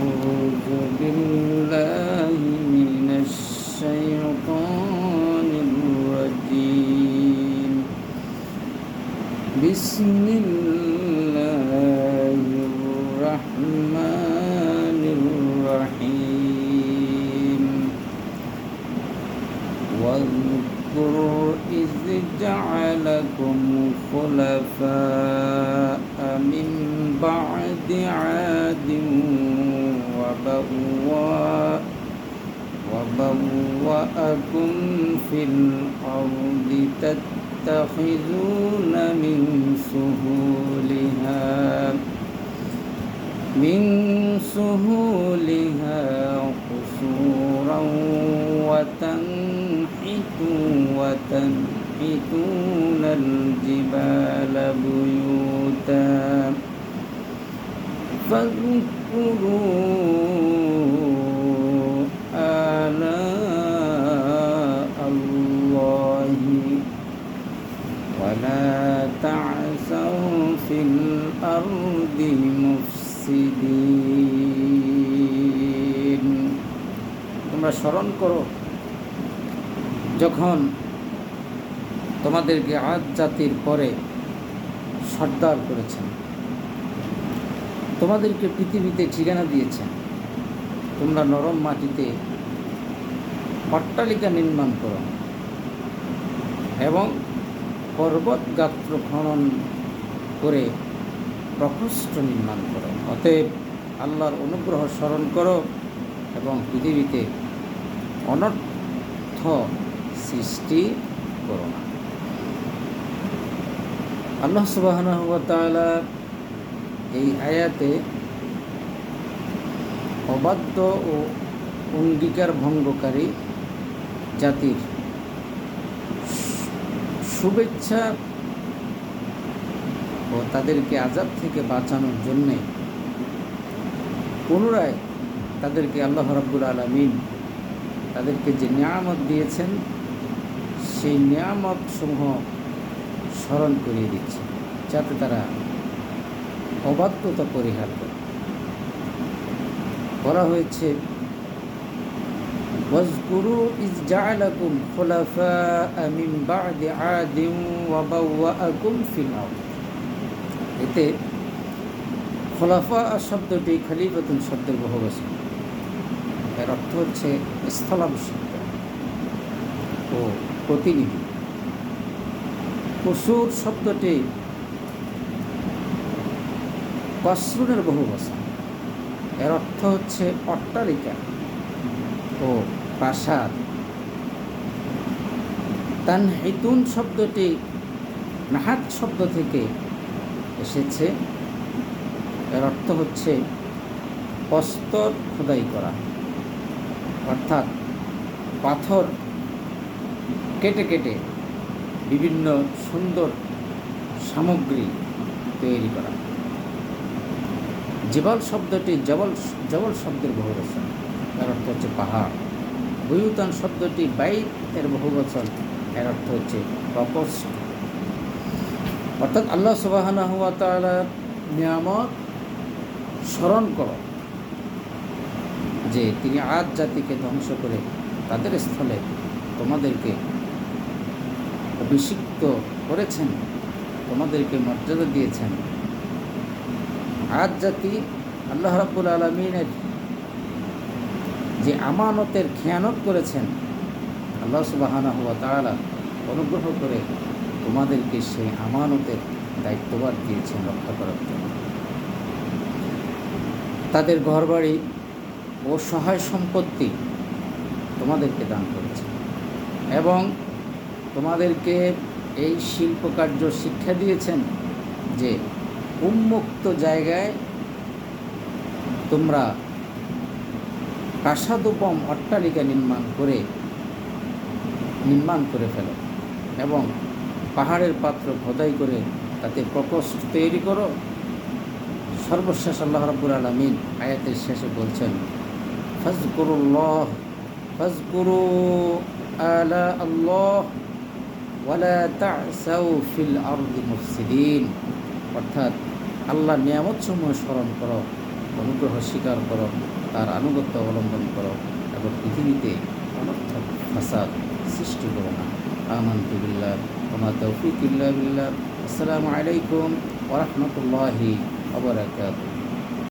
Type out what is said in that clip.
أعوذ بالله من الشيطان الرجيم بسم الله الرحمن الرحيم واذكر إذ جعلكم خلفاء من بعد عاد وبوأكم في الأرض تتخذون من سهولها قصورا وتنحتون الجبال بيوتا فاذكروا آلاء الله ولا تعثوا في الأرض মুফসিদিন। তোমরা স্মরণ করো যখন তোমাদেরকে আদ জাতির পরে সর্দার করেছেন, তোমাদেরকে পৃথিবীতে ঠিকানা দিয়েছেন, তোমরা নরম মাটিতে অট্টালিকা নির্মাণ করো এবং পর্বত গাত্র খনন করে প্রকোষ্ঠ নির্মাণ করো। অতএব আল্লাহর অনুগ্রহ স্মরণ করো এবং পৃথিবীতে অনর্থ সৃষ্টি করো না। আল্লাহ সুবহানাহু ওয়া তাআলা এই আয়াতে অবাধ্য ও অঙ্গীকার ভঙ্গকারী জাতির শুভেচ্ছা ও তাদেরকে আযাব থেকে বাঁচানোর জন্যে পুনরায় তাদেরকে আল্লাহ রাব্বুল আলামিন তাদেরকে যে নিয়ামত দিয়েছেন সেই নিয়ামত সমূহ স্মরণ করিয়ে দিচ্ছে, যাতে তারা অবাধ্যতা পরিহার করে। বলা হয়েছে ওয়াজকুরু ইজ জাআলাকুম খুলাফাআ মিন বা'দি আদিন ওয়া বাওয়াআকুম ফিল আরদ। এতে খোলাফা শব্দটি খলিফাতুন শব্দের বহুবচন। এর অর্থ হচ্ছে স্থলাভিষিক্ত ও প্রতিনিধি। কসুর শব্দটি কসরুনের বহুবচন। এর অর্থ হচ্ছে অট্টালিকা ও প্রাসাদ। তানহিতুন শব্দটি নাহাত শব্দ থেকে এসেছে। এর অর্থ হচ্ছে প্রস্তর খোদাই করা, অর্থাৎ পাথর কেটে কেটে বিভিন্ন সুন্দর সামগ্রী তৈরি করা। জিবাল শব্দটি জবল শব্দের বহুবচন। এর অর্থ হচ্ছে পাহাড়। বুয়ুতান শব্দটি বাইত এর বহুবচন। এর অর্থ হচ্ছে প্রকোষ্ঠ। অর্থাৎ আল্লাহ সুবহানাহু ওয়া তাআলার নিয়ামত স্মরণ করো যে তিনি আদ জাতিকে ধ্বংস করে তাদের স্থলে তোমাদেরকে অভিষিক্ত করেছেন, তোমাদেরকে মর্যাদা দিয়েছেন। আদ জাতি আল্লাহ রাব্বুল আলামিনের যে আমানতের খেয়ানত করেছেন, আল্লাহ সুবহানাহু ওয়া তাআলা অনুগ্রহ করে তোমাদেরকে সেই আমানতের দায়িত্বভার দিয়েছেন রক্ষা করার জন্য। তাদের ঘরবাড়ি ও সহায় সম্পত্তি তোমাদেরকে দান করেছেন এবং তোমাদেরকে এই শিল্পকার্য শিক্ষা দিয়েছেন যে উন্মুক্ত জায়গায় তোমরা প্রাসাদোপম অট্টালিকা নির্মাণ করে ফেলো এবং পাহাড়ের পাত্র খোদাই করে তাতে প্রকোষ্ঠ তৈরি করো। সর্বশেষ আল্লাহ রাব্বুল আলামিন আয়াতের শেষে বলছেন ফাজকুরু আলা আল্লাহ ওয়ালা তা'সাউ ফিল আরদি মুফসিদিন। অর্থাৎ আল্লাহর নিয়ামতসমূহ স্মরণ করো অনুগ্রহ স্বীকার করো, তার আনুগত্য অবলম্বন করো এবং পৃথিবীতে অনর্থক ফাসাদ সৃষ্টি করো না। আমানতু বিল্লাহ ওয়া মা তাওফীক ইল্লা বিল্লাহ। আসসালামু আলাইকুম ওয়া রাহমাতুল্লাহি ওয়া বারাকাতুহু।